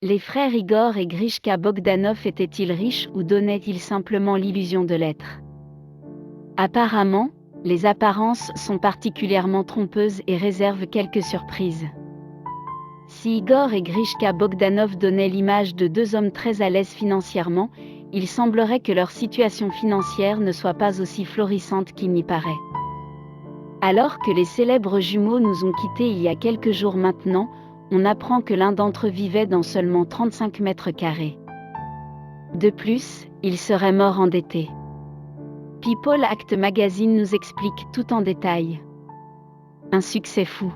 Les frères Igor et Grishka Bogdanov étaient-ils riches ou donnaient-ils simplement l'illusion de l'être? Apparemment, les apparences sont particulièrement trompeuses et réservent quelques surprises. Si Igor et Grishka Bogdanov donnaient l'image de deux hommes très à l'aise financièrement, il semblerait que leur situation financière ne soit pas aussi florissante qu'il n'y paraît. Alors que les célèbres jumeaux nous ont quittés il y a quelques jours maintenant, on apprend que l'un d'entre eux vivait dans seulement 35 mètres carrés. De plus, il serait mort endetté. People Act Magazine nous explique tout en détail. Un succès fou.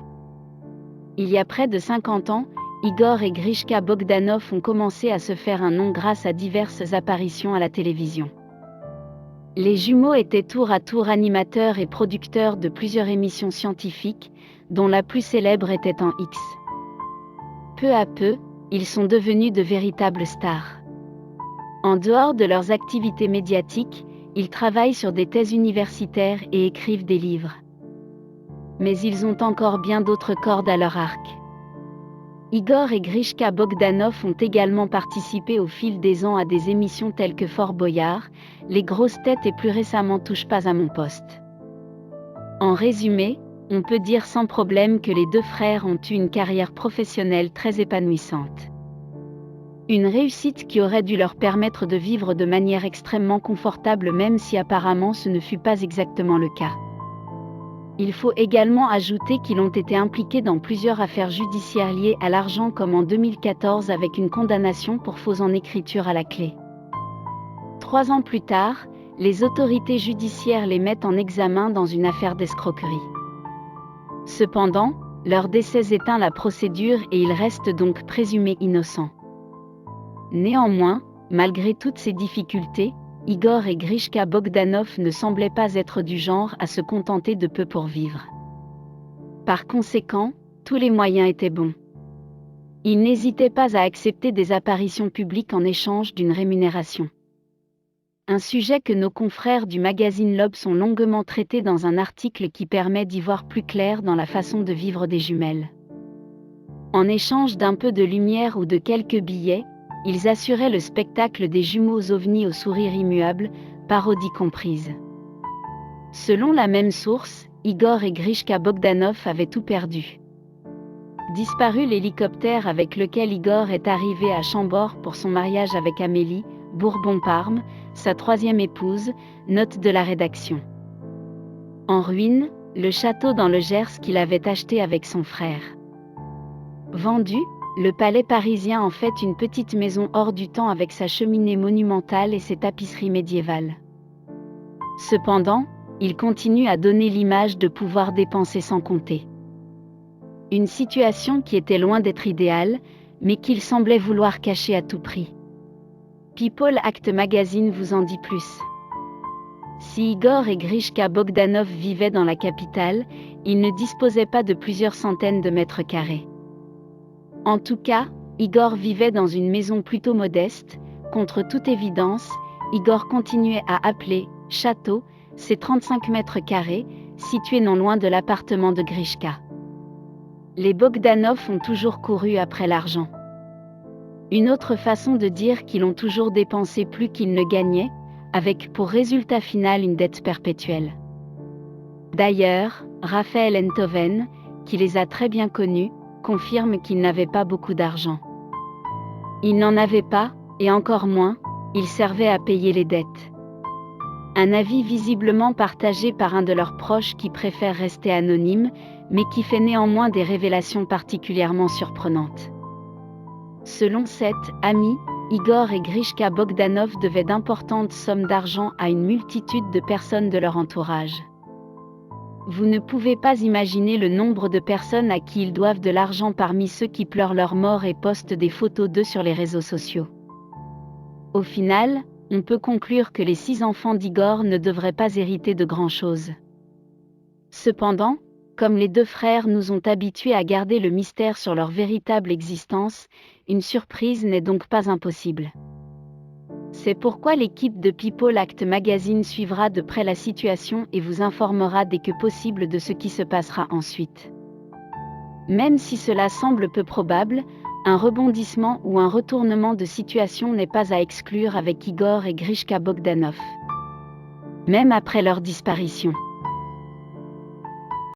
Il y a près de 50 ans, Igor et Grishka Bogdanov ont commencé à se faire un nom grâce à diverses apparitions à la télévision. Les jumeaux étaient tour à tour animateurs et producteurs de plusieurs émissions scientifiques, dont la plus célèbre était en X. Peu à peu, ils sont devenus de véritables stars. En dehors de leurs activités médiatiques, ils travaillent sur des thèses universitaires et écrivent des livres. Mais ils ont encore bien d'autres cordes à leur arc. Igor et Grishka Bogdanov ont également participé au fil des ans à des émissions telles que Fort Boyard, Les Grosses Têtes et plus récemment Touche pas à mon poste. En résumé, on peut dire sans problème que les deux frères ont eu une carrière professionnelle très épanouissante. Une réussite qui aurait dû leur permettre de vivre de manière extrêmement confortable même si apparemment ce ne fut pas exactement le cas. Il faut également ajouter qu'ils ont été impliqués dans plusieurs affaires judiciaires liées à l'argent comme en 2014 avec une condamnation pour faux en écriture à la clé. 3 ans plus tard, les autorités judiciaires les mettent en examen dans une affaire d'escroquerie. Cependant, leur décès éteint la procédure et ils restent donc présumés innocents. Néanmoins, malgré toutes ces difficultés, Igor et Grishka Bogdanov ne semblaient pas être du genre à se contenter de peu pour vivre. Par conséquent, tous les moyens étaient bons. Ils n'hésitaient pas à accepter des apparitions publiques en échange d'une rémunération. Un sujet que nos confrères du magazine Lobs ont longuement traité dans un article qui permet d'y voir plus clair dans la façon de vivre des jumelles. En échange d'un peu de lumière ou de quelques billets, ils assuraient le spectacle des jumeaux ovnis au sourire immuable, parodie comprise. Selon la même source, Igor et Grishka Bogdanov avaient tout perdu. Disparu l'hélicoptère avec lequel Igor est arrivé à Chambord pour son mariage avec Amélie, Bourbon-Parme, sa 3e épouse, note de la rédaction. En ruine, le château dans le Gers qu'il avait acheté avec son frère. Vendu, le palais parisien en fait une petite maison hors du temps avec sa cheminée monumentale et ses tapisseries médiévales. Cependant, il continue à donner l'image de pouvoir dépenser sans compter. Une situation qui était loin d'être idéale, mais qu'il semblait vouloir cacher à tout prix. People Act Magazine vous en dit plus. Si Igor et Grishka Bogdanov vivaient dans la capitale, ils ne disposaient pas de plusieurs centaines de mètres carrés. En tout cas, Igor vivait dans une maison plutôt modeste. Contre toute évidence, Igor continuait à appeler « château » ces 35 mètres carrés, situés non loin de l'appartement de Grishka. Les Bogdanov ont toujours couru après l'argent. Une autre façon de dire qu'ils ont toujours dépensé plus qu'ils ne gagnaient, avec pour résultat final une dette perpétuelle. D'ailleurs, Raphaël Enthoven, qui les a très bien connus, confirme qu'ils n'avaient pas beaucoup d'argent. Ils n'en avaient pas, et encore moins, ils servaient à payer les dettes. Un avis visiblement partagé par un de leurs proches qui préfère rester anonyme, mais qui fait néanmoins des révélations particulièrement surprenantes. Selon cet ami, Igor et Grishka Bogdanov devaient d'importantes sommes d'argent à une multitude de personnes de leur entourage. Vous ne pouvez pas imaginer le nombre de personnes à qui ils doivent de l'argent parmi ceux qui pleurent leur mort et postent des photos d'eux sur les réseaux sociaux. Au final, on peut conclure que les 6 enfants d'Igor ne devraient pas hériter de grand-chose. Cependant, comme les deux frères nous ont habitués à garder le mystère sur leur véritable existence, une surprise n'est donc pas impossible. C'est pourquoi l'équipe de People Act Magazine suivra de près la situation et vous informera dès que possible de ce qui se passera ensuite. Même si cela semble peu probable, Un rebondissement ou un retournement de situation n'est pas à exclure avec Igor et Grishka Bogdanov. Même après leur disparition.